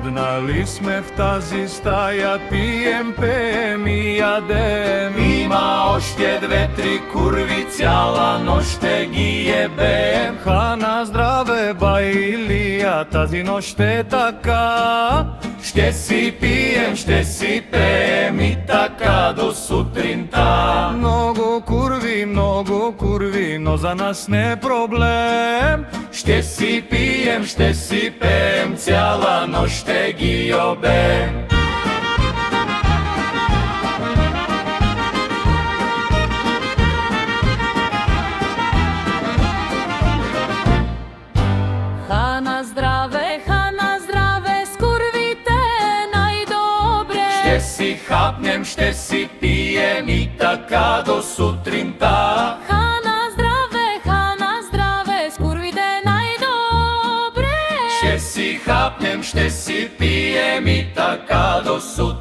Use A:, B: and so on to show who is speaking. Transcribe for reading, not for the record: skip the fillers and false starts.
A: Седнали сме в тази стая, пием, пеем и ядем.
B: Има още две-три курви, цяла нощ ще ги ебем.
A: Хана здраве, бай Илия, тази нощ е така.
B: Ще си пием, ще си пеем и така до сутринта.
A: Много курви, но за нас не е проблем.
B: Ще си пием, ще си пеем, цяла нощ ще ги обем.
C: Хана здраве, с курвите най-добре.
B: Ще си хапнем, ще си пием и така до сутринта.
C: Хана здраве, с курвите най-добре.
B: Ще си хапнем, ще си пием и така до сутринта.